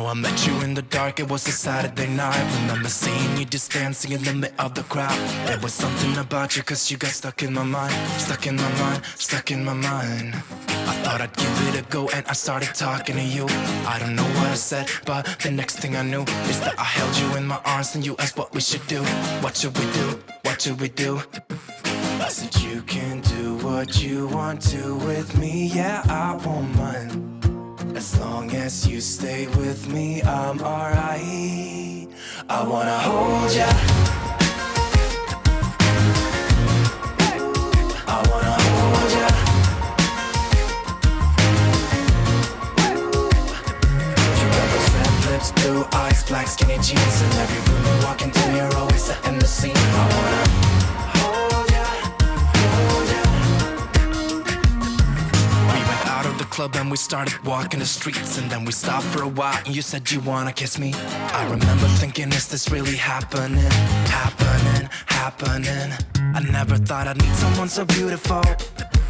I met you in the dark, it was a Saturday night. Remember seeing you just dancing in the middle of the crowd. There was something about you, cause you got stuck in my mind. Stuck in my mind, stuck in my mind. I thought I'd give it a go and I started talking to you. I don't know what I said, but the next thing I knew is that I held you in my arms and you asked what we should do. What should we do? What should we do? I said you can do what you want to with me, yeah, I won't mind. As long as you stay with me, I'm alright. I wanna hold ya. I wanna hold ya. You got those red lips, blue eyes, black skinny jeans. In every room you walk into, you're always setting the scene. I wanna hold ya, hold ya. We went out of the club and we started walking the streets. And then we stopped for a while and you said you wanna kiss me. I remember thinking, is this really happening? Happening, happening. I never thought I'd meet someone so beautiful.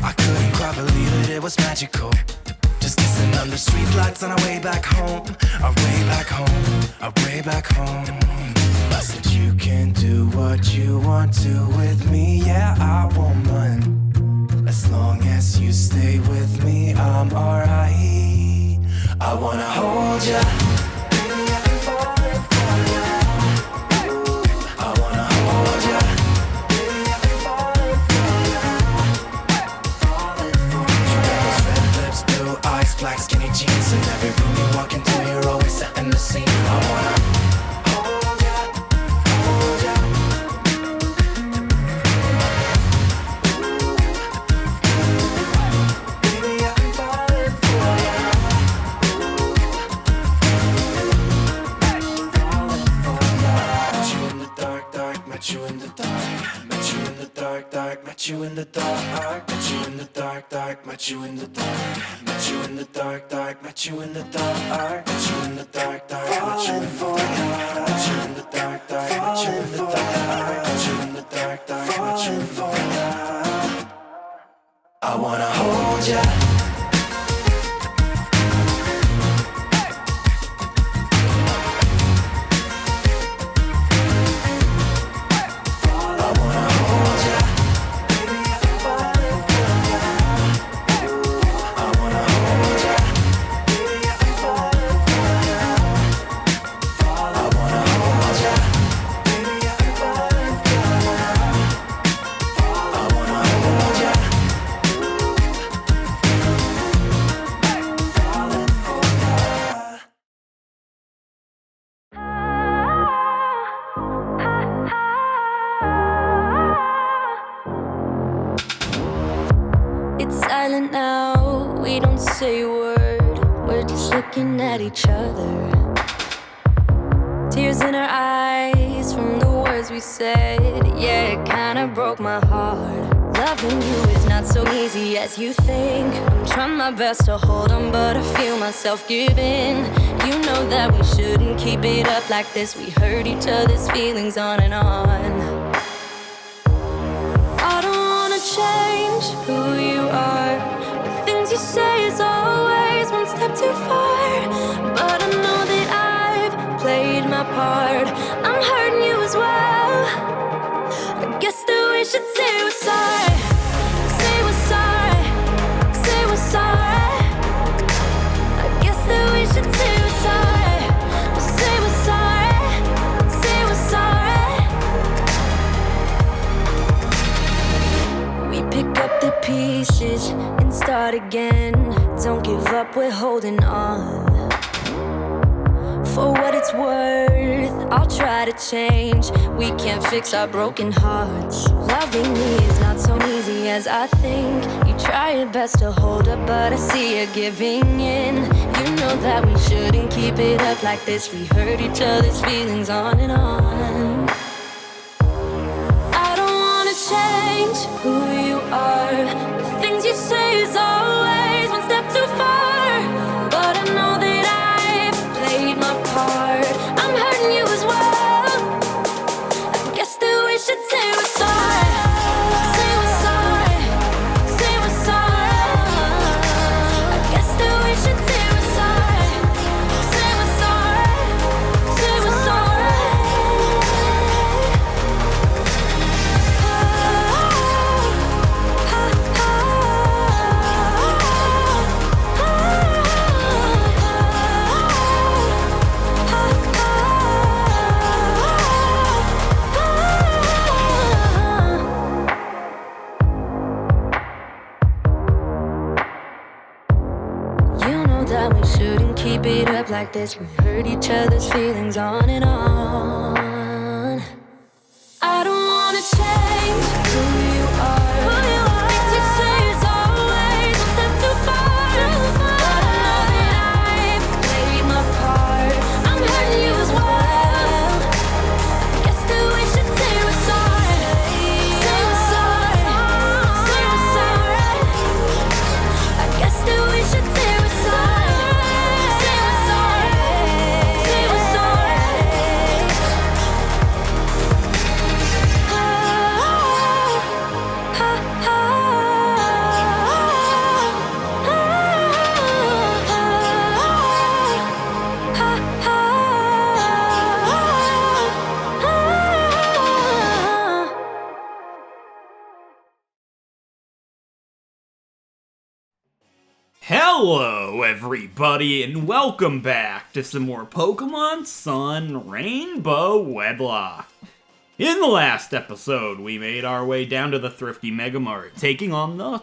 I couldn't quite believe it, it was magical. Just kissing under street lights on our way back home. Our way back home, our way back home. I said you can do what you want to with me, yeah, I won't mind. As long as you stay with me, I'm alright. I wanna hold ya. Baby, I've been falling for ya. I wanna hold ya. Baby, I've been falling for ya. Falling for ya. You got those red lips, blue eyes, black skinny jeans. In every room you walk into, you're always setting the scene. I wanna hold ya, hold ya. Met you in the dark, met you in the dark, dark, met you in the dark, met you in the dark, dark, met you in the dark, met you in the dark, dark, met you in the dark, met you in the dark, dark, met you in the dark, met you in the dark, dark, met you in the dark, met you in the dark, dark, met you in the dark. I wanna hold ya. Silent now, we don't say a word. We're just looking at each other. Tears in our eyes from the words we said. Yeah, it kinda broke my heart. Loving you is not so easy as you think. I'm trying my best to hold on, but I feel myself giving. You know that we shouldn't keep it up like this. We hurt each other's feelings on and on. I don't wanna change who you are. The things you say is always one step too far. But I know that I've played my part. I'm hurting you as well. I guess that we should say we're sorry. Say we're sorry. Say we're sorry. I guess that we should say we're sorry. Say we're sorry. Say we're sorry. We pick up the pieces and start again. Don't give up, we're holding on. For what it's worth, I'll try to change. We can't fix our broken hearts. Loving me is not so easy as I think. You try your best to hold up, but I see you giving in. You know that we shouldn't keep it up like this. We hurt each other's feelings on and on. I don't wanna change who you are. The things you say is always one step too far. But I know that I've played my part. I'm hurting you as well. I guess that we should say we're sorry. Say we're sorry. Say we're sorry. I guess that we should say we're sorry. Say we're sorry. like this. We hurt each other's feelings on and on. I don't wanna change who you are. Things you say is always one step too far. But I know that I've played my part. I'm hurting you as well. Guess that we should say we're sorry. Say we're sorry. Say we're sorry. I guess that we should say we're sorry. Say we're sorry. Say we're sorry. Hello everybody and welcome back to some more Pokémon Sun Rainbow Wedlocke. In the last episode, we made our way down to the Thrifty Mega Mart, taking on the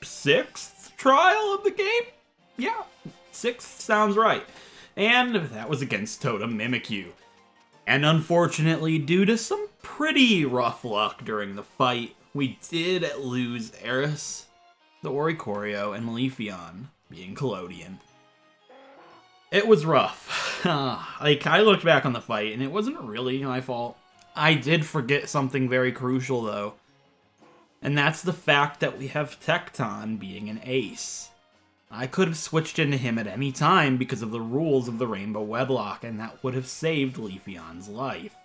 6th trial of the game? Yeah, 6th sounds right. And that was against Totem Mimikyu. And unfortunately, due to some pretty rough luck during the fight, we did lose Eris, the Oricorio, and Leafeon, being Collodion. It was rough. I looked back on the fight, and it wasn't really my fault. I did forget something very crucial, though. And that's the fact that we have Tecton being an ace. I could have switched into him at any time because of the rules of the Rainbow Wedlocke, and that would have saved Leafeon's life.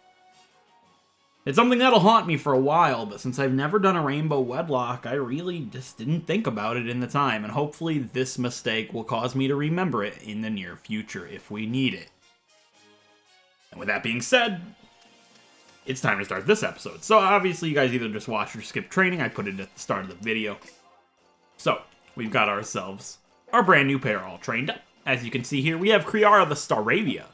It's something that'll haunt me for a while, but since I've never done a Rainbow Wedlocke, I really just didn't think about it in the time, and hopefully this mistake will cause me to remember it in the near future if we need it. And with that being said, it's time to start this episode. So obviously you guys either just watch or skip training. I put it at the start of the video. So, we've got ourselves our brand new pair all trained up. As you can see here, we have Kriara the Staravia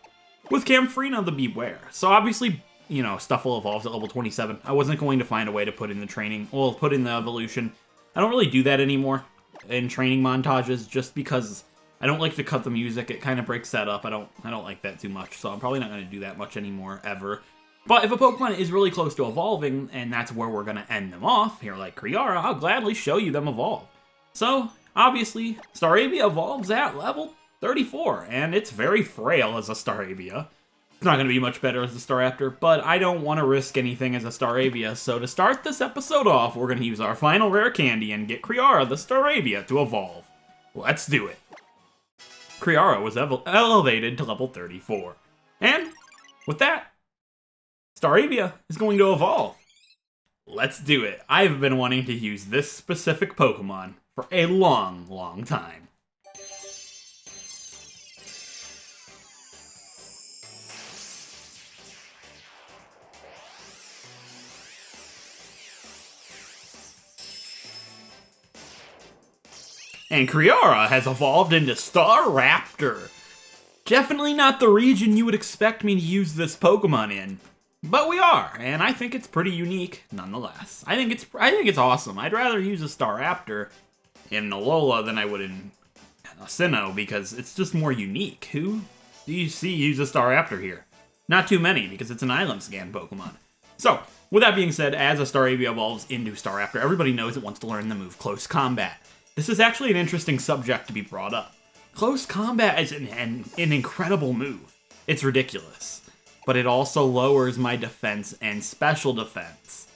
with Camfrina the Beware. So obviously, you know, stuff will evolve at level 27. I wasn't going to find a way to put in the training, well, put in the evolution. I don't really do that anymore in training montages just because I don't like to cut the music. It kind of breaks that up. I don't like that too much, so I'm probably not going to do that much anymore, ever. But if a Pokemon is really close to evolving, and that's where we're going to end them off, here like Kriara, I'll gladly show you them evolve. So, obviously, Staravia evolves at level 34, and it's very frail as a Staravia. It's not going to be much better as a Staraptor, but I don't want to risk anything as a Staravia, so to start this episode off, we're going to use our final rare candy and get Kriara the Staravia to evolve. Let's do it. Kriara was elevated to level 34. And, with that, Staravia is going to evolve. Let's do it. I've been wanting to use this specific Pokemon for a long, long time. And Kriara has evolved into Staraptor. Definitely not the region you would expect me to use this Pokemon in. But we are, and I think it's pretty unique nonetheless. I think it's awesome. I'd rather use a Staraptor in ALOLA than I would in Sinnoh because it's just more unique. Who do you see use a Staraptor here? Not too many because it's an Island Scan Pokemon. So, with that being said, as a Staravia evolves into Staraptor, everybody knows it wants to learn the move Close Combat. This is actually an interesting subject to be brought up. Close Combat is an incredible move. It's ridiculous. But it also lowers my defense and special defense.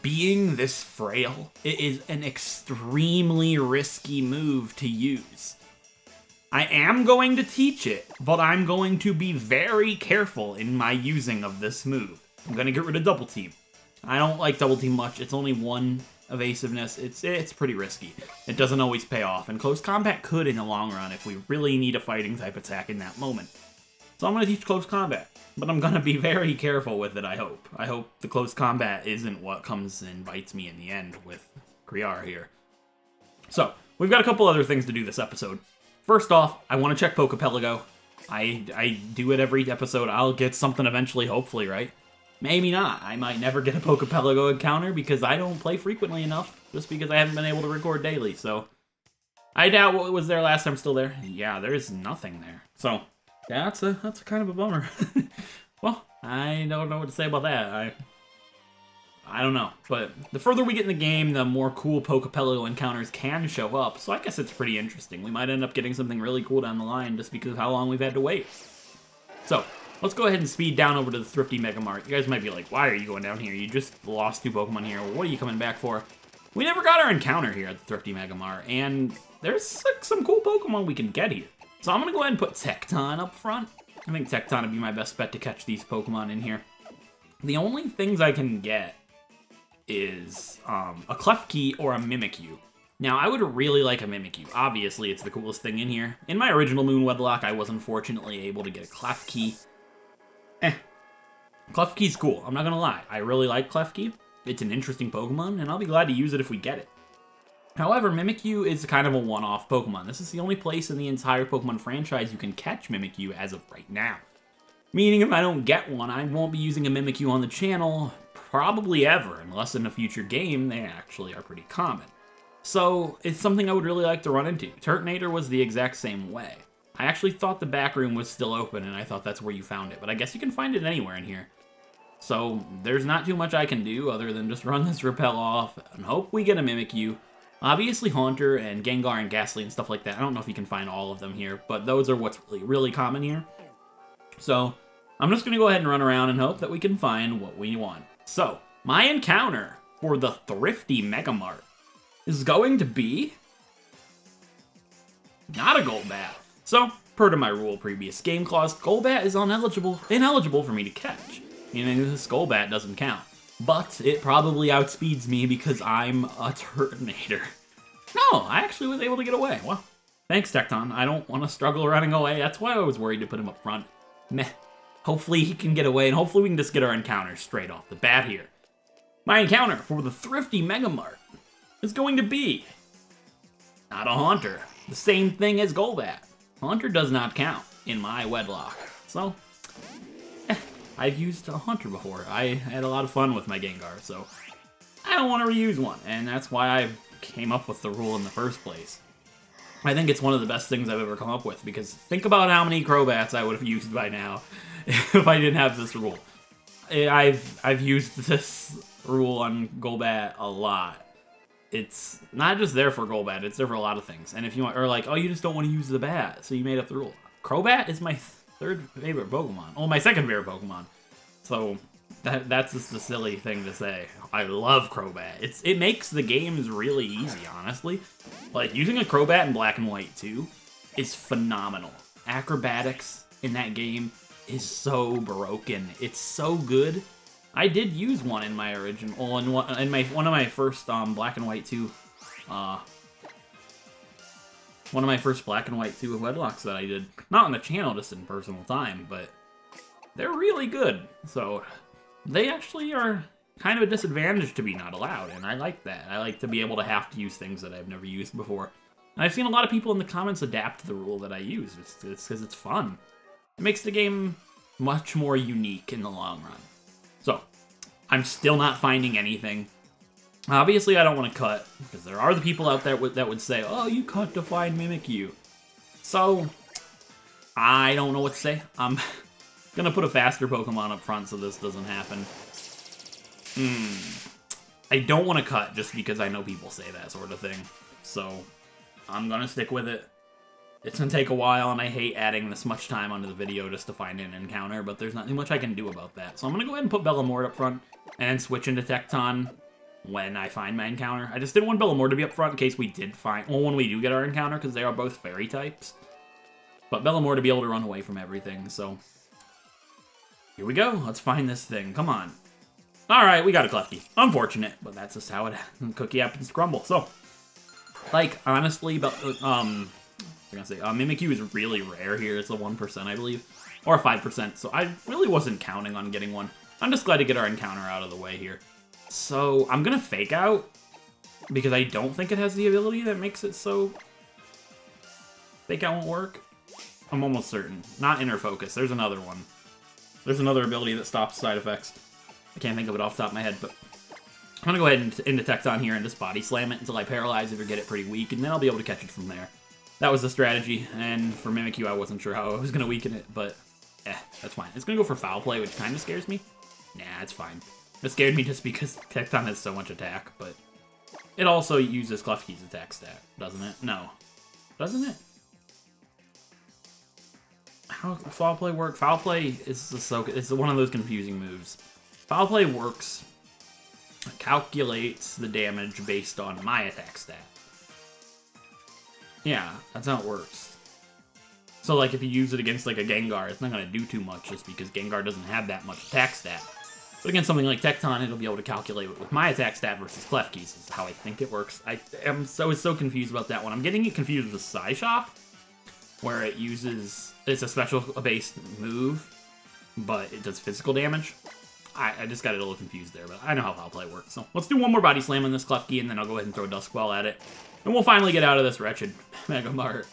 Being this frail, it is an extremely risky move to use. I am going to teach it, but I'm going to be very careful in my using of this move. I'm going to get rid of Double Team. I don't like Double Team much. It's only one evasiveness. It's pretty risky. It doesn't always pay off, and Close Combat could in the long run if we really need a fighting type attack in that moment. So I'm going to teach Close Combat, but I'm going to be very careful with it, I hope. I hope the Close Combat isn't what comes and bites me in the end with Kriara here. So, we've got a couple other things to do this episode. First off, I want to check Pokepelago. I do it every episode. I'll get something eventually, hopefully, right? Maybe not. I might never get a Pokepelago encounter because I don't play frequently enough, just because I haven't been able to record daily, so I doubt what was there last time still there. Yeah, there's nothing there. So, That's a kind of a bummer. Well, I don't know what to say about that. I don't know, but the further we get in the game, the more cool Pokepello encounters can show up, so I guess it's pretty interesting. We might end up getting something really cool down the line just because of how long we've had to wait. So, let's go ahead and speed down over to the Thrifty Mega Mart. You guys might be like, why are you going down here? You just lost 2 Pokemon here. What are you coming back for? We never got our encounter here at the Thrifty Mega Mart, and there's like, some cool Pokemon we can get here. So I'm going to go ahead and put Tecton up front. I think Tecton would be my best bet to catch these Pokemon in here. The only things I can get is a Klefki or a Mimikyu. Now, I would really like a Mimikyu. Obviously, it's the coolest thing in here. In my original Moon Wedlocke, I was unfortunately able to get a Klefki. Klefki's cool, I'm not gonna lie. I really like Klefki. It's an interesting Pokemon, and I'll be glad to use it if we get it. However, Mimikyu is kind of a one-off Pokemon. This is the only place in the entire Pokemon franchise you can catch Mimikyu as of right now. Meaning if I don't get one, I won't be using a Mimikyu on the channel probably ever, unless in a future game they actually are pretty common. So it's something I would really like to run into. Turtonator was the exact same way. I actually thought the back room was still open, and I thought that's where you found it, but I guess you can find it anywhere in here. So there's not too much I can do other than just run this Repel off and hope we get a Mimikyu. Obviously Haunter and Gengar and Ghastly and stuff like that. I don't know if you can find all of them here, but those are what's really common here. So I'm just going to go ahead and run around and hope that we can find what we want. So, my encounter for the Thrifty Mega Mart is going to be not a Golbat. So, per to my rule previous game clause, Golbat is ineligible for me to catch, meaning this Golbat doesn't count. But it probably outspeeds me because I'm a Turtonator. No, I actually was able to get away. Well, thanks, Tecton. I don't want to struggle running away. That's why I was worried to put him up front. Meh. Hopefully he can get away, and hopefully we can just get our encounter straight off the bat here. My encounter for the Thrifty Mega Mart is going to be not a Haunter. The same thing as Golbat. Haunter does not count in my Wedlocke. So, I've used a Haunter before. I had a lot of fun with my Gengar, so I don't want to reuse one, and that's why I came up with the rule in the first place. I think it's one of the best things I've ever come up with, because think about how many Crobats I would have used by now if I didn't have this rule. I've used this rule on Golbat a lot. It's not just there for Golbat, it's there for a lot of things. And if you want, or like, oh, you just don't want to use the bat, so you made up the rule. Crobat is my third favorite Pokemon. Oh, my second favorite Pokemon. So that's just a silly thing to say. I love Crobat. It makes the games really easy, honestly. Like, using a Crobat in Black and White 2 is phenomenal. Acrobatics in that game is so broken. It's so good. I did use one in my original, one of my first Black and White 2, one of my first Black and White 2 Wedlocks that I did. Not on the channel, just in personal time, but they're really good. So they actually are kind of a disadvantage to be not allowed, and I like that. I like to be able to have to use things that I've never used before. And I've seen a lot of people in the comments adapt the rule that I use. It's because it's fun. It makes the game much more unique in the long run. So, I'm still not finding anything. Obviously, I don't want to cut, because there are the people out there that would say, oh, you cut to find Mimikyu. So, I don't know what to say. I'm going to put a faster Pokemon up front so this doesn't happen. I don't want to cut just because I know people say that sort of thing. So, I'm going to stick with it. It's going to take a while, and I hate adding this much time onto the video just to find an encounter, but there's not too much I can do about that. So I'm going to go ahead and put Bellamort up front, and switch into Tecton when I find my encounter. I just didn't want Bellamort to be up front in case we did find, well, when we do get our encounter, because they are both fairy types. But Bellamort to be able to run away from everything, so here we go. Let's find this thing. Come on. Alright, we got a Klefki. Unfortunate, but that's just how cookie happens to crumble. So, like, honestly, Mimikyu is really rare here. It's a 1%, I believe. Or 5%, so I really wasn't counting on getting one. I'm just glad to get our encounter out of the way here. So, I'm gonna Fake Out, because I don't think it has the ability that makes it so Fake Out won't work. I'm almost certain. Not Inner Focus. There's another one. There's another ability that stops side effects. I can't think of it off the top of my head, but I'm gonna go ahead and into Tecton here and just Body Slam it until I paralyze it or get it pretty weak, and then I'll be able to catch it from there. that was the strategy, and for Mimikyu, I wasn't sure how I was going to weaken it, but that's fine. It's going to go for Foul Play, which kind of scares me. Nah, it's fine. It scared me just because Tecton has so much attack, but it also uses Klefki's attack stat, doesn't it? No. Doesn't it? How does Foul Play work? Foul Play is it's one of those confusing moves. Foul Play works, calculates the damage based on my attack stat. Yeah, that's how it works. So, like, if you use it against, like, a Gengar, it's not going to do too much just because Gengar doesn't have that much attack stat. But against something like Tecton, it'll be able to calculate it with my attack stat versus Klefki's, is how I think it works. I am so confused about that one. I'm getting it confused with Psyshock, where it uses... It's a special-based move, but it does physical damage. I just got a little confused there, but I know how Foul Play works. So let's do one more Body Slam on this Klefki, and then I'll go ahead and throw a Dusk Ball at it. And we'll finally get out of this wretched Mega Mart.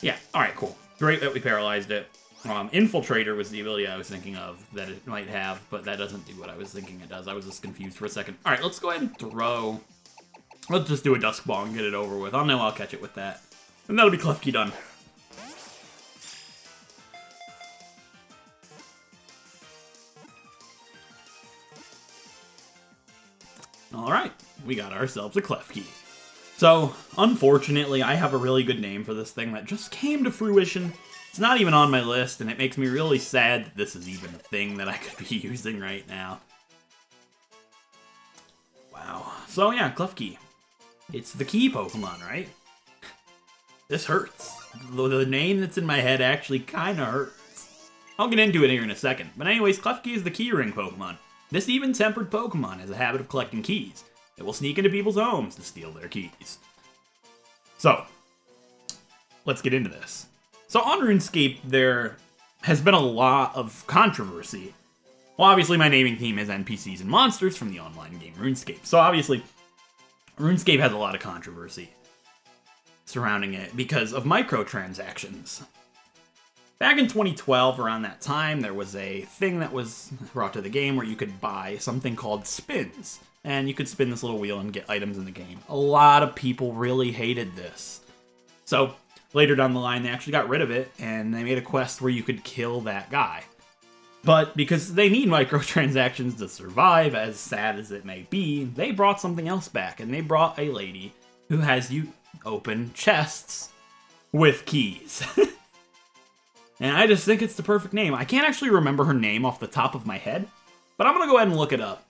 Yeah, alright, cool. Great that we paralyzed it. Infiltrator was the ability I was thinking of that it might have, but that doesn't do what I was thinking it does. I was just confused for a second. Alright, let's go ahead and throw... Let's just do a Dusk Ball and get it over with. I'll know I'll catch it with that. And that'll be Klefki done. Alright, we got ourselves a Klefki. So, unfortunately, I have a really good name for this thing that just came to fruition. It's not even on my list, and it makes me really sad that this is even a thing that I could be using right now. Wow. So yeah, Klefki. It's the key Pokemon, right? This hurts. The name that's in my head actually kinda hurts. I'll get into it here in a second. But anyways, Klefki is the key ring Pokemon. This even-tempered Pokemon has a habit of collecting keys. It will sneak into people's homes to steal their keys. So, let's get into this. So on RuneScape, there has been a lot of controversy. Well, obviously my naming theme is NPCs and monsters from the online game RuneScape. So obviously, RuneScape has a lot of controversy surrounding it because of microtransactions. Back in 2012, around that time, there was a thing that was brought to the game where you could buy something called spins. And you could spin this little wheel and get items in the game. A lot of people really hated this. So, later down the line, they actually got rid of it, and they made a quest where you could kill that guy. But because they need microtransactions to survive, as sad as it may be, they brought something else back, and they brought a lady who has you open chests with keys. And I just think it's the perfect name. I can't actually remember her name off the top of my head, but I'm going to go ahead and look it up.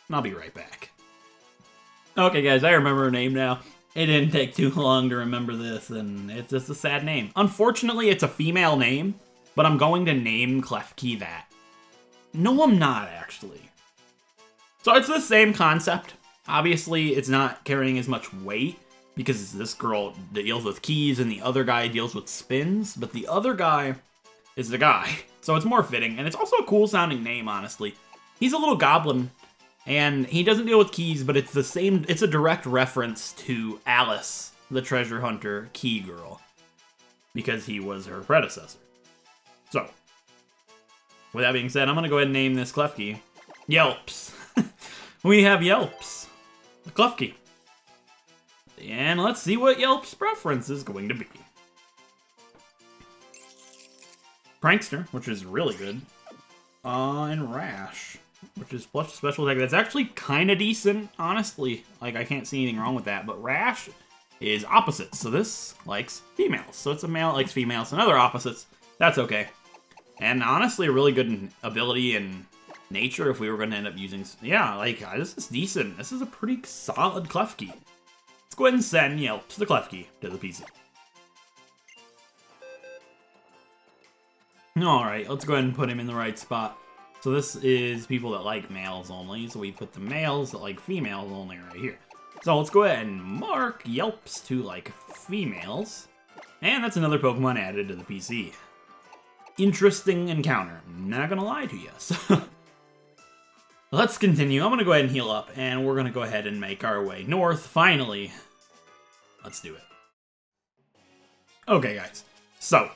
And I'll be right back. Okay, guys, I remember her name now. It didn't take too long to remember this, and it's just a sad name. Unfortunately, it's a female name, but I'm going to name Klefki that. No, I'm not, actually. So it's the same concept. Obviously, it's not carrying as much weight, because this girl deals with keys, and the other guy deals with spins, but the other guy is the guy. So it's more fitting, and it's also a cool-sounding name, honestly. He's a little goblin. And he doesn't deal with keys, but it's a direct reference to Alice, the treasure hunter key girl, because he was her predecessor. So, with that being said, I'm going to go ahead and name this Klefki Yelps. We have Yelps, the Klefki. And let's see what Yelp's preference is going to be. Prankster, which is really good, and Rash, which is plus special attack. That's actually kind of decent, honestly. Like, I can't see anything wrong with that. But Rash is opposites. So this likes females. So it's a male that likes females and other opposites. That's okay. And honestly, a really good ability in nature if we were going to end up using... Yeah, like, this is decent. This is a pretty solid Klefki. Let's go ahead and send Yelps the Klefki to the PC. Alright, let's go ahead and put him in the right spot. So this is people that like males only, so we put the males that like females only right here. So let's go ahead and mark Yelps to like females. And that's another Pokemon added to the PC. Interesting encounter, I'm not gonna lie to you. So let's continue. I'm gonna go ahead and heal up, and we're gonna go ahead and make our way north, finally. Let's do it. Okay, guys, so...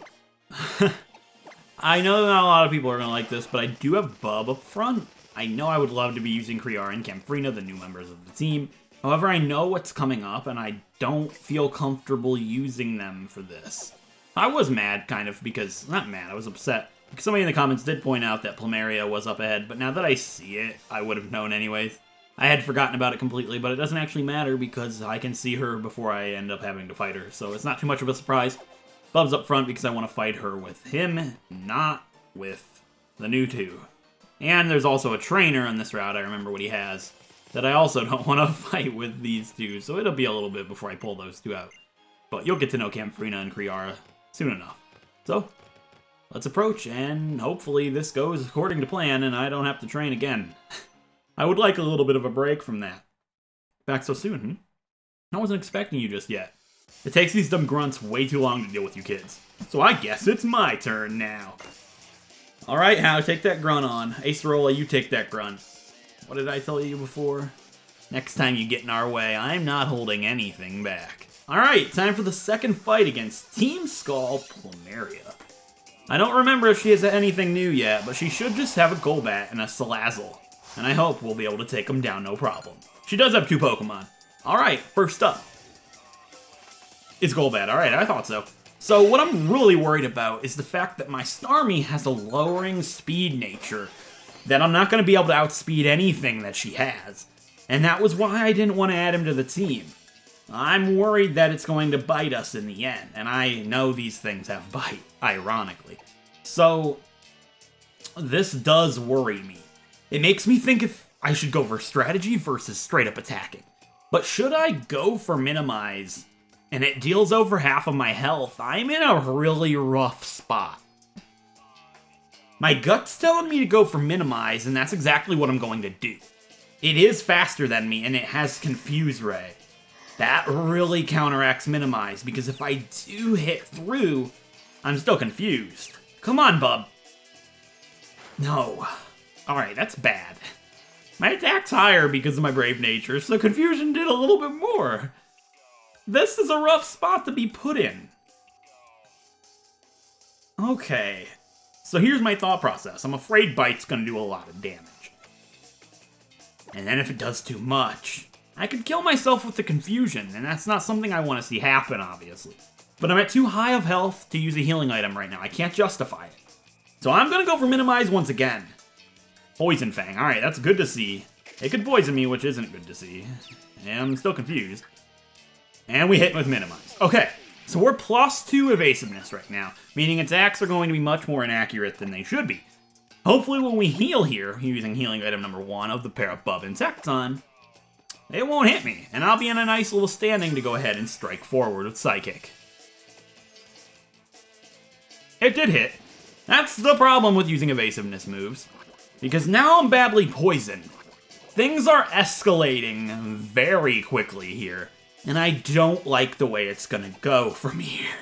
I know not a lot of people are going to like this, but I do have Bub up front. I know I would love to be using Kriar and Camfrina, the new members of the team, However, I know what's coming up, and I don't feel comfortable using them for this. I was mad, kind of, because... Not mad, I was upset. Because somebody in the comments did point out that Plumeria was up ahead, but now that I see it, I would have known anyways. I had forgotten about it completely, but it doesn't actually matter because I can see her before I end up having to fight her, so it's not too much of a surprise. Bub's up front because I want to fight her with him, not with the new two. And there's also a trainer on this route, I remember what he has, that I also don't want to fight with these two, so it'll be a little bit before I pull those two out. But you'll get to know Camfrina and Kriara soon enough. So, let's approach, and hopefully this goes according to plan and I don't have to train again. I would like a little bit of a break from that. Back so soon, hmm? I wasn't expecting you just yet. It takes these dumb grunts way too long to deal with you kids. So I guess it's my turn now. Alright, How, take that grunt on. Acerola, you take that grunt. What did I tell you before? Next time you get in our way, I'm not holding anything back. Alright, time for the second fight against Team Skull Plumeria. I don't remember if she has anything new yet, but she should just have a Golbat and a Salazzle. And I hope we'll be able to take them down no problem. She does have two Pokemon. Alright, first up is Golbat. Alright, I thought so. So what I'm really worried about is the fact that my Starmie has a lowering speed nature, that I'm not going to be able to outspeed anything that she has. And that was why I didn't want to add him to the team. I'm worried that it's going to bite us in the end, and I know these things have bite, ironically. So, this does worry me. It makes me think if I should go for strategy versus straight up attacking. But should I go for minimize, and it deals over half of my health, I'm in a really rough spot. My gut's telling me to go for minimize, and that's exactly what I'm going to do. It is faster than me, and it has Confuse Ray. That really counteracts minimize, because if I do hit through, I'm still confused. Come on, bub. No. Alright, that's bad. My attack's higher because of my brave nature, so confusion did a little bit more. This is a rough spot to be put in. Okay. So here's my thought process. I'm afraid Bite's gonna do a lot of damage. And then if it does too much, I could kill myself with the confusion, and that's not something I want to see happen, obviously. But I'm at too high of health to use a healing item right now. I can't justify it. So I'm gonna go for minimize once again. Poison Fang. Alright, that's good to see. It could poison me, which isn't good to see. And I'm still confused. And we hit with minimize. Okay, so we're +2 evasiveness right now, meaning attacks are going to be much more inaccurate than they should be. Hopefully when we heal here, using healing item number 1 of the pair of Bub Insecton, it won't hit me, and I'll be in a nice little standing to go ahead and strike forward with Psychic. It did hit. That's the problem with using evasiveness moves, because now I'm badly poisoned. Things are escalating very quickly here, and I don't like the way it's gonna go from here.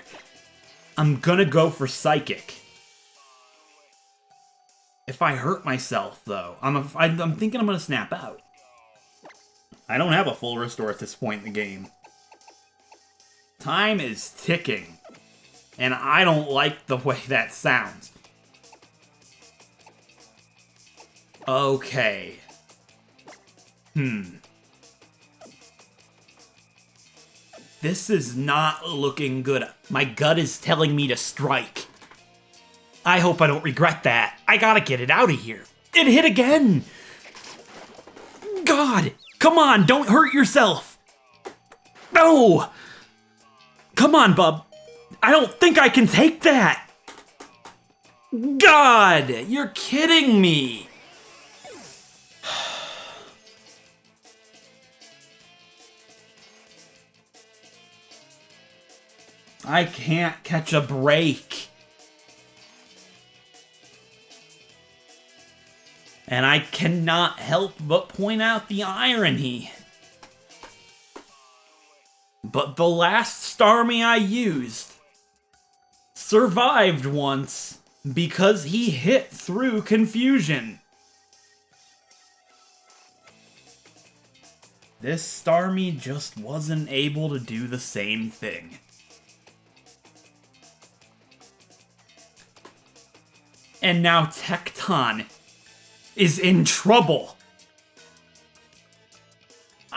I'm gonna go for Psychic. If I hurt myself, though, I'm thinking I'm gonna snap out. I don't have a full restore at this point in the game. Time is ticking, and I don't like the way that sounds. Okay. This is not looking good. My gut is telling me to strike. I hope I don't regret that. I gotta get it out of here. It hit again! God! Come on, don't hurt yourself! No! Come on, bub. I don't think I can take that! God! You're kidding me! I can't catch a break. And I cannot help but point out the irony. But the last Starmie I used survived once because he hit through confusion. This Starmie just wasn't able to do the same thing. And now Tecton is in trouble.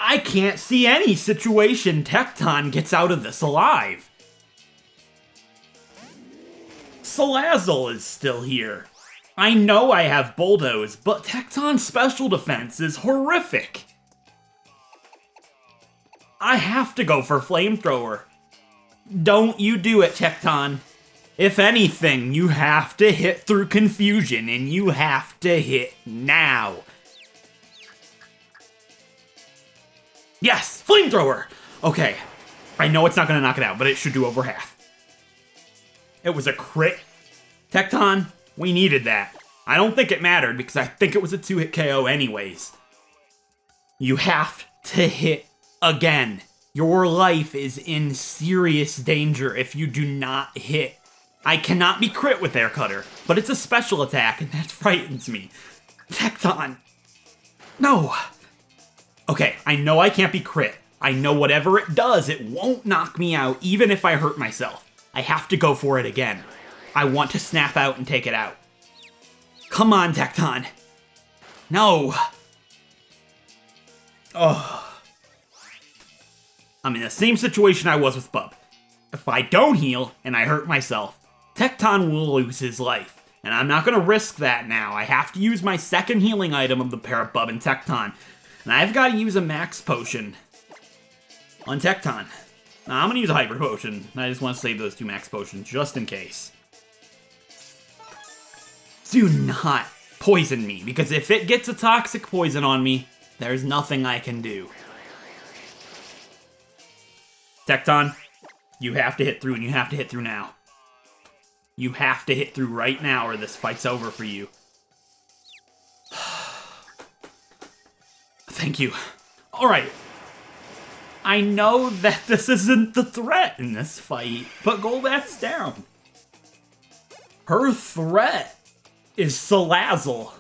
I can't see any situation Tecton gets out of this alive. Salazzle is still here. I know I have Bulldoze, but Tecton's special defense is horrific. I have to go for Flamethrower. Don't you do it, Tecton. If anything, you have to hit through Confusion, and you have to hit now. Yes, Flamethrower! Okay, I know it's not going to knock it out, but it should do over half. It was a crit. Tecton, we needed that. I don't think it mattered, because I think it was a 2-hit KO anyways. You have to hit again. Your life is in serious danger if you do not hit. I cannot be crit with Air Cutter, but it's a special attack, and that frightens me. Tecton! No! Okay, I know I can't be crit. I know whatever it does, it won't knock me out, even if I hurt myself. I have to go for it again. I want to snap out and take it out. Come on, Tecton. No. Oh. I'm in the same situation I was with Bub. If I don't heal, and I hurt myself, Tecton will lose his life. And I'm not going to risk that now. I have to use my second healing item of the pair of Bub and Tecton. And I've got to use a max potion on Tecton. Now, I'm going to use a hyper potion. I just want to save those 2 max potions just in case. Do not poison me, because if it gets a toxic poison on me, there's nothing I can do. Tecton, you have to hit through, and you have to hit through now. You have to hit through right now, or this fight's over for you. Thank you. Alright. I know that this isn't the threat in this fight, but Golbat's down. Her threat is Salazzle.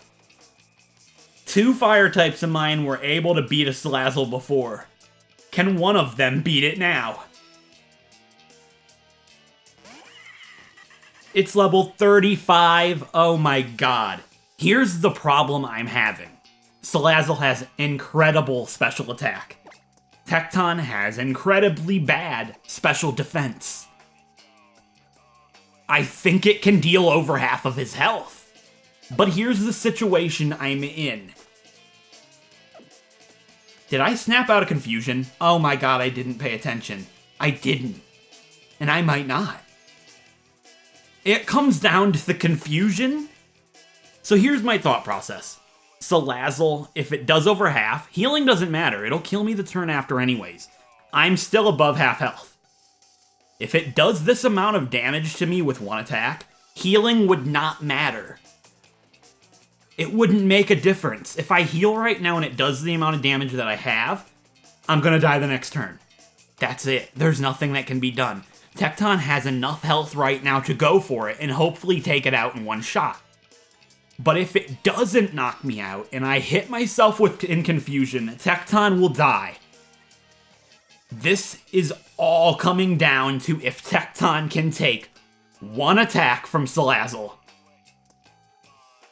2 fire types of mine were able to beat a Salazzle before. Can one of them beat it now? It's level 35. Oh my god. Here's the problem I'm having. Salazzle has incredible special attack. Tecton has incredibly bad special defense. I think it can deal over half of his health. But here's the situation I'm in. Did I snap out of Confusion? Oh my god, I didn't pay attention. I didn't. And I might not. It comes down to the Confusion. So here's my thought process. Salazzle, if it does over half, healing doesn't matter. It'll kill me the turn after anyways. I'm still above half health. If it does this amount of damage to me with 1 attack, healing would not matter. It wouldn't make a difference. If I heal right now and it does the amount of damage that I have, I'm gonna die the next turn. That's it. There's nothing that can be done. Tecton has enough health right now to go for it and hopefully take it out in 1 shot. But if it doesn't knock me out and I hit myself in Confusion, Tecton will die. This is all coming down to if Tecton can take 1 attack from Salazzle.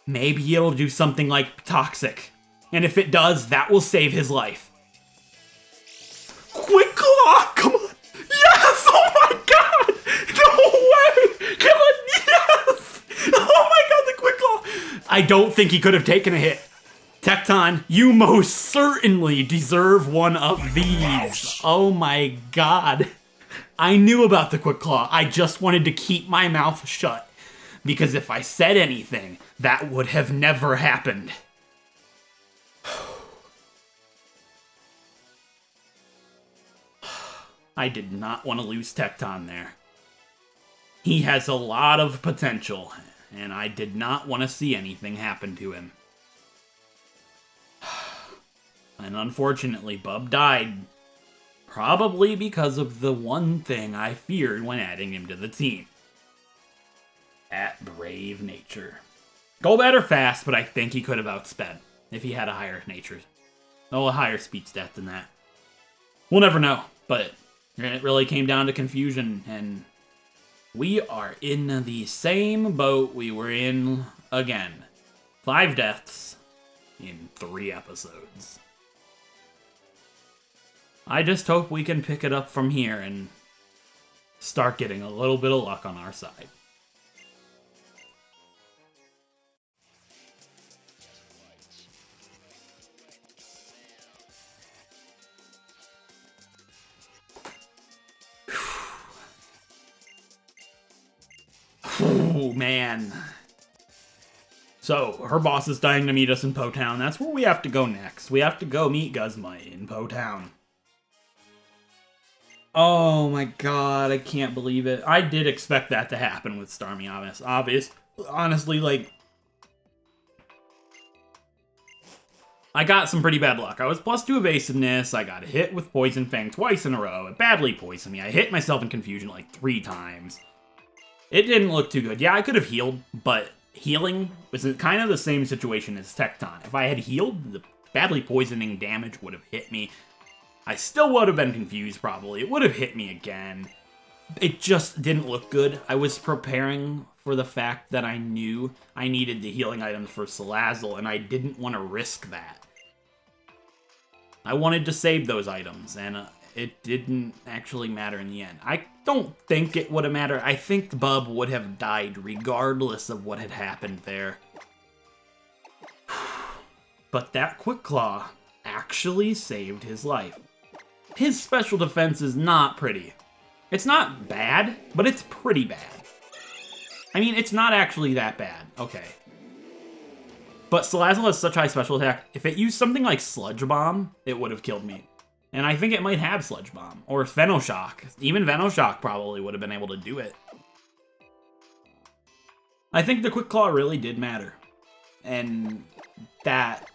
Maybe it'll do something like Toxic. And if it does, that will save his life. Quick Claw! Come on! Yes! Oh my god! No way! Come on! Yes! Oh my god, the Quick Claw! I don't think he could have taken a hit. Tecton, you most certainly deserve one of these. Oh my god. I knew about the Quick Claw. I just wanted to keep my mouth shut. Because if I said anything, that would have never happened. I did not want to lose Tecton there. He has a lot of potential, and I did not want to see anything happen to him. And unfortunately, Bub died. Probably because of the one thing I feared when adding him to the team. At Brave Nature. Golbat are fast, but I think he could have outsped if he had a higher nature. Oh, a higher speed stat than that. We'll never know, but it really came down to Confusion, and we are in the same boat we were in again. 5 deaths in 3 episodes. I just hope we can pick it up from here and start getting a little bit of luck on our side. Oh, man. So, her boss is dying to meet us in Po Town. That's where we have to go next. We have to go meet Guzma in Po Town. Oh my god, I can't believe it. I did expect that to happen with Starmie, honestly, like... I got some pretty bad luck. I was +2 evasiveness, I got hit with Poison Fang twice in a row, it badly poisoned me, I hit myself in confusion like 3 times. It didn't look too good. Yeah, I could have healed, but healing was kind of the same situation as Tecton. If I had healed, the badly poisoning damage would have hit me. I still would have been confused, probably. It would have hit me again. It just didn't look good. I was preparing for the fact that I knew I needed the healing items for Salazzle, and I didn't want to risk that. I wanted to save those items, and it didn't actually matter in the end. I don't think it would have mattered. I think Bub would have died regardless of what had happened there. But that Quick Claw actually saved his life. His special defense is not pretty. It's not bad, but it's pretty bad. I mean, it's not actually that bad. Okay. But Salazzle has such high special attack, if it used something like Sludge Bomb, it would have killed me. And I think it might have Sludge Bomb. Or Venoshock. Even Venoshock probably would have been able to do it. I think the Quick Claw really did matter. And that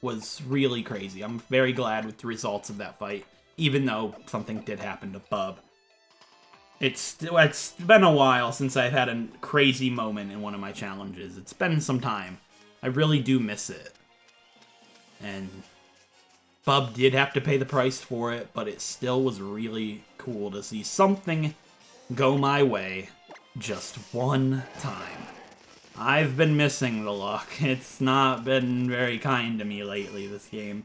was really crazy. I'm very glad with the results of that fight, even though something did happen to Bub. It's been a while since I've had a crazy moment in one of my challenges. It's been some time. I really do miss it. And Bub did have to pay the price for it, but it still was really cool to see something go my way just one time. I've been missing the luck. It's not been very kind to me lately, this game.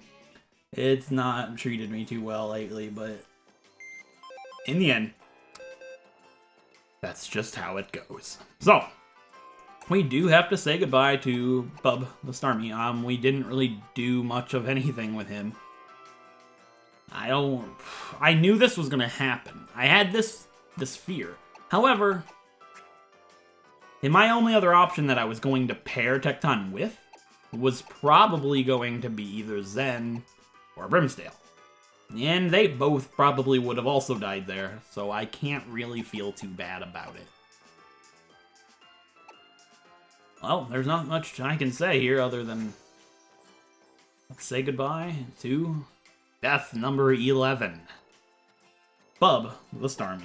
It's not treated me too well lately, but in the end, that's just how it goes. So, we do have to say goodbye to Bub the Starmie. We didn't really do much of anything with him. I knew this was gonna happen. I had this fear. However, my only other option that I was going to pair Tecton with was probably going to be either Zen or Brimstale. And they both probably would have also died there, so I can't really feel too bad about it. Well, there's not much I can say here other than let's say goodbye to death number 11. Bub the Starmie.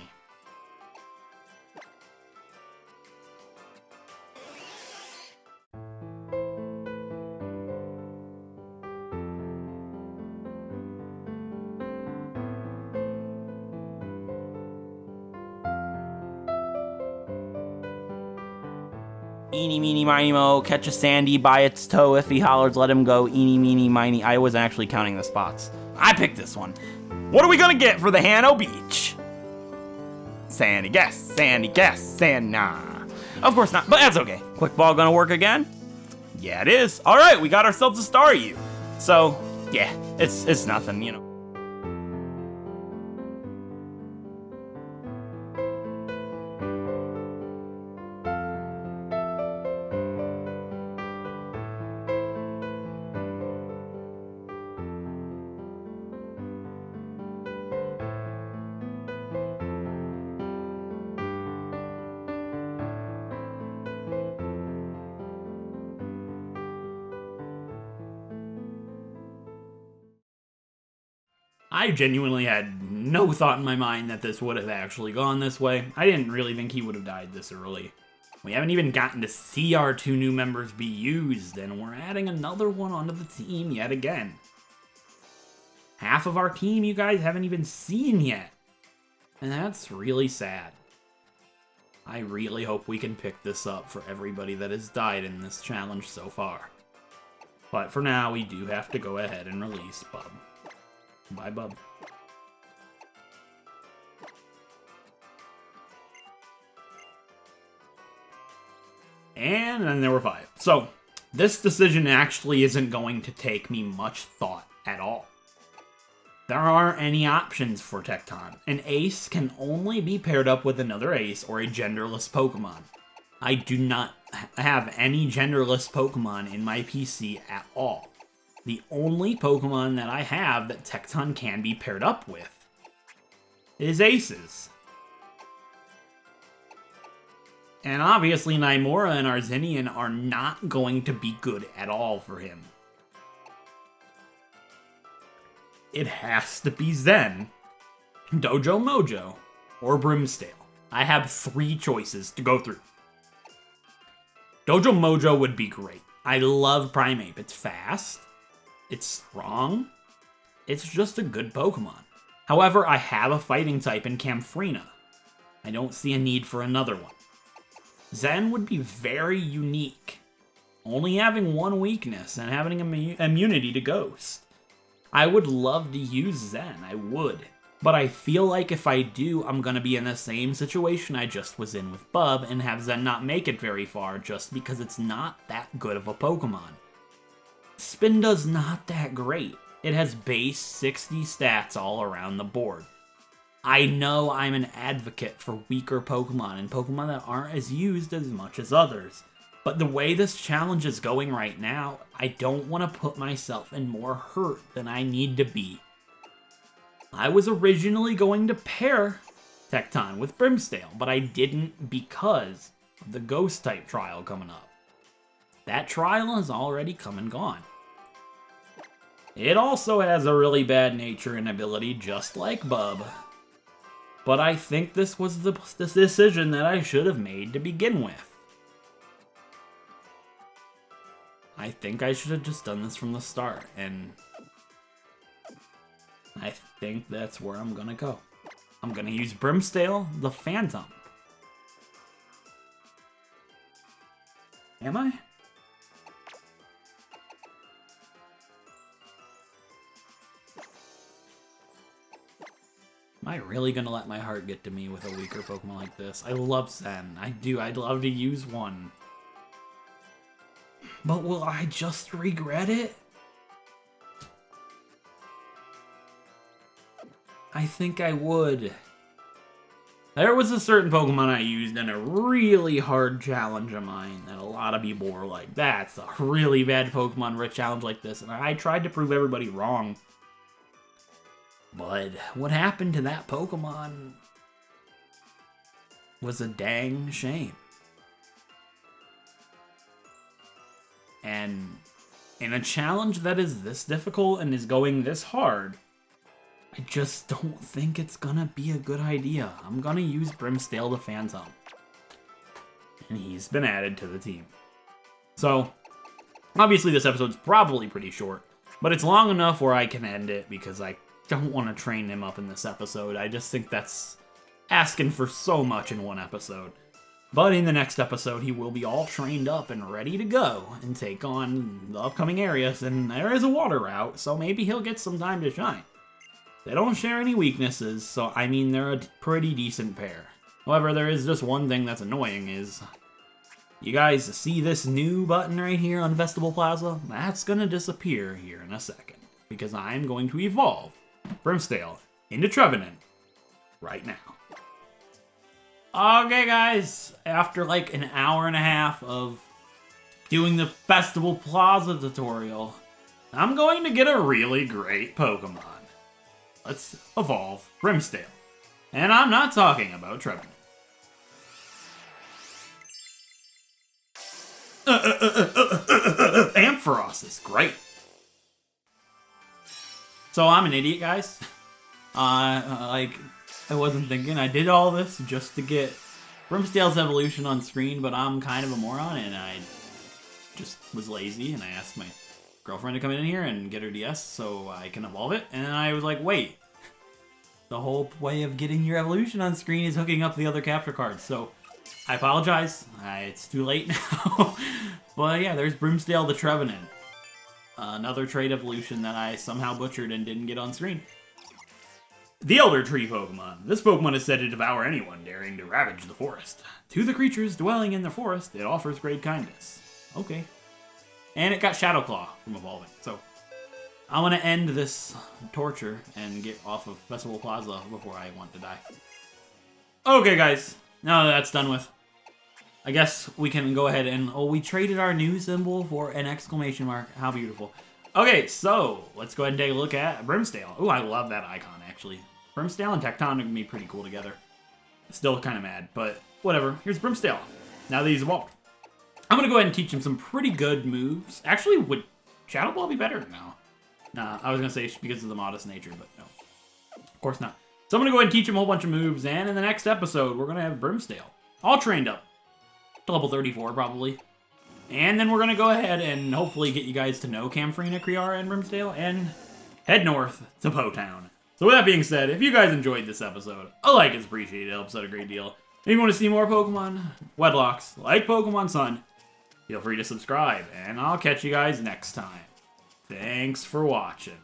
Eeny, meeny, miny, mo, catch a sandy by its toe. If he hollers, let him go. Eeny, meeny, miny. I wasn't actually counting the spots. I picked this one. What are we gonna get for the Hanno Beach? Sandy, guess. Sandy, guess. Sand, nah. Of course not, but that's okay. Quick ball gonna work again? Yeah, it is. All right, we got ourselves a Staryu. So, yeah, it's nothing, you know. I genuinely had no thought in my mind that this would have actually gone this way. I didn't really think he would have died this early. We haven't even gotten to see our 2 new members be used, and we're adding another one onto the team yet again. Half of our team you guys haven't even seen yet. And that's really sad. I really hope we can pick this up for everybody that has died in this challenge so far. But for now, we do have to go ahead and release Bub. Bye, Bub. And then there were 5. So, this decision actually isn't going to take me much thought at all. There aren't any options for Tecton. An ace can only be paired up with another ace or a genderless Pokemon. I do not have any genderless Pokemon in my PC at all. The only Pokemon that I have that Tecton can be paired up with is aces. And obviously Nymora and Arzinian are not going to be good at all for him. It has to be Zen, Dojo Mojo, or Brimstale. I have 3 choices to go through. Dojo Mojo would be great. I love Primeape. It's fast. It's strong. It's just a good Pokemon. However, I have a fighting type in Camfrina. I don't see a need for another one. Zen would be very unique, only having 1 weakness and having immunity to Ghost. I would love to use Zen, I would. But I feel like if I do, I'm gonna be in the same situation I just was in with Bub and have Zen not make it very far just because it's not that good of a Pokemon. Spinda's not that great. It has base 60 stats all around the board. I know I'm an advocate for weaker Pokemon and Pokemon that aren't as used as much as others. But the way this challenge is going right now, I don't want to put myself in more hurt than I need to be. I was originally going to pair Tecton with Brimstale, but I didn't because of the Ghost-type trial coming up. That trial has already come and gone. It also has a really bad nature and ability just like Bub. But I think this was the decision that I should have made to begin with. I think I should have just done this from the start, and I think that's where I'm gonna go. I'm gonna use Brimstale, the Phantom. Am I? Am I really gonna let my heart get to me with a weaker Pokemon like this? I love Zen. I do. I'd love to use one. But will I just regret it? I think I would. There was a certain Pokemon I used in a really hard challenge of mine that a lot of people were like, that's a really bad Pokemon challenge like this, and I tried to prove everybody wrong. But what happened to that Pokemon was a dang shame. And in a challenge that is this difficult and is going this hard, I just don't think it's gonna be a good idea. I'm gonna use Brimstale the Phantom. And he's been added to the team. So, obviously this episode's probably pretty short, but it's long enough where I can end it because I don't want to train him up in this episode. I just think that's asking for so much in one episode. But in the next episode, he will be all trained up and ready to go and take on the upcoming areas, and there is a water route, so maybe he'll get some time to shine. They don't share any weaknesses, so I mean they're a pretty decent pair. However, there is just one thing that's annoying is, you guys see this new button right here on Festival Plaza? That's gonna disappear here in a second, because I'm going to evolve Brimstale into Trevenant right now. Okay guys, after like an hour and a half of doing the Festival Plaza tutorial, I'm going to get a really great Pokemon. Let's evolve Brimstale. And I'm not talking about Trevenant. Ampharos is great. So I'm an idiot, guys. I wasn't thinking. I did all this just to get Brimstale's evolution on screen, but I'm kind of a moron, and I just was lazy, and I asked my girlfriend to come in here and get her DS so I can evolve it, and I was like, wait, the whole way of getting your evolution on screen is hooking up the other capture cards, so I apologize. It's too late now. But yeah, there's Brimstale the Trevenant. Another trait evolution that I somehow butchered and didn't get on screen. The Elder Tree Pokemon. This Pokemon is said to devour anyone daring to ravage the forest. To the creatures dwelling in the forest, it offers great kindness. Okay. And it got Shadow Claw from evolving, so I want to end this torture and get off of Festival Plaza before I want to die. Okay, guys. Now that that's done with, I guess we can go ahead and... Oh, we traded our new symbol for an exclamation mark. How beautiful. Okay, so let's go ahead and take a look at Brimstale. Oh, I love that icon, actually. Brimstale and Tecton are going to be pretty cool together. Still kind of mad, but whatever. Here's Brimstale. Now that he's evolved. I'm going to go ahead and teach him some pretty good moves. Actually, would Shadow Ball be better? No. Nah, I was going to say because of the modest nature, but no. Of course not. So I'm going to go ahead and teach him a whole bunch of moves, and in the next episode, we're going to have Brimstale all trained up to level 34, probably. And then we're going to go ahead and hopefully get you guys to know Camfrina, Kriara, and Brimstale, and head north to Po-Town. So with that being said, if you guys enjoyed this episode, a like is appreciated. It helps out a great deal. If you want to see more Pokemon Wedlocks like Pokemon Sun, feel free to subscribe, and I'll catch you guys next time. Thanks for watching.